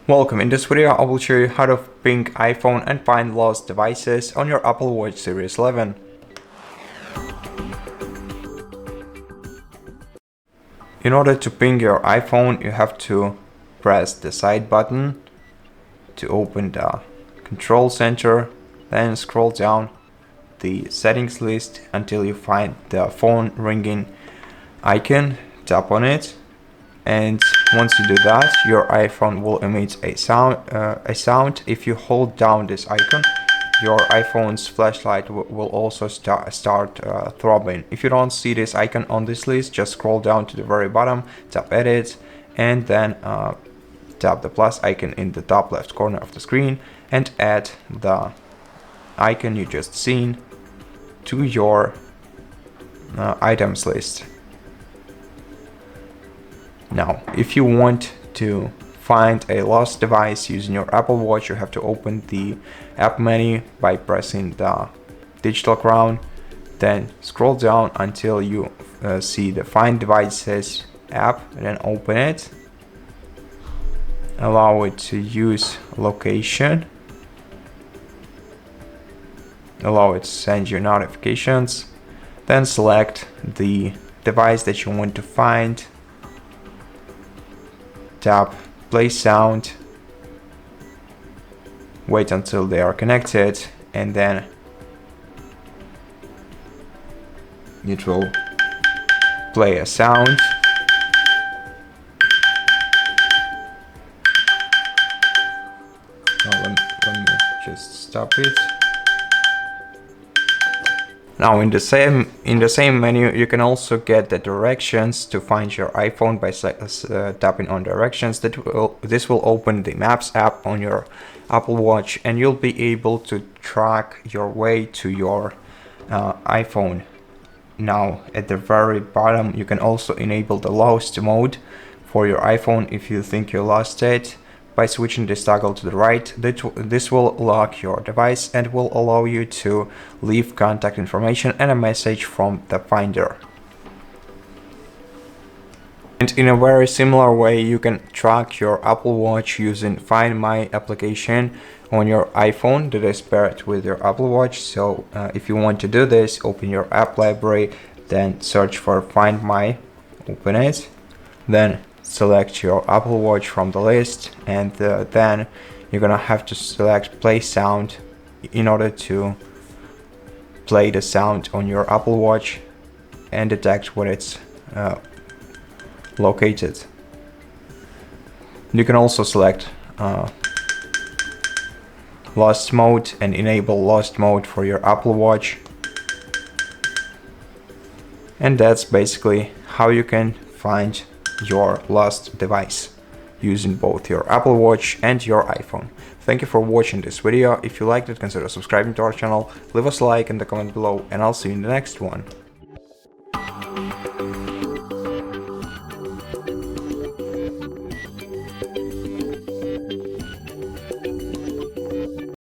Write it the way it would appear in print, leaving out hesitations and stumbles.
Welcome. In this video I will show you how to ping iPhone and find lost devices on your Apple Watch Series 11. In order to ping your iPhone, you have to press the side button to open the control center, then scroll down the settings list until you find the phone ringing icon. Tap on it, and once you do that, your iPhone will emit a sound. If you hold down this icon, your iPhone's flashlight will also start throbbing. If you don't see this icon on this list, just scroll down to the very bottom, tap edit, and then tap the plus icon in the top left corner of the screen and add the icon you just seen to your items list. Now, if you want to find a lost device using your Apple Watch, you have to open the app menu by pressing the digital crown, then scroll down until you see the Find Devices app, and then open it. Allow it to use location. Allow it to send you notifications. Then select the device that you want to find. Tap play sound, wait until they are connected, and then it will play a sound. Now let me just stop it. Now in the same menu, you can also get the directions to find your iPhone by tapping on directions. This will open the Maps app on your Apple Watch, and you'll be able to track your way to your iPhone. Now at the very bottom, you can also enable the lost mode for your iPhone if you think you lost it. By switching this toggle to the right, this will lock your device and will allow you to leave contact information and a message from the finder. And in a very similar way, you can track your Apple Watch using Find My application on your iPhone that is paired with your Apple Watch. So if you want to do this, open your app library, then search for Find My, open it, then select your Apple Watch from the list, and then you're gonna have to select play sound in order to play the sound on your Apple Watch and detect where it's located. You can also select lost mode and enable lost mode for your Apple Watch, and that's basically how you can find your lost device using both your Apple Watch and your iPhone. Thank you for watching this video. If you liked it, consider subscribing to our channel, leave us a like in the comment below, and I'll see you in the next one.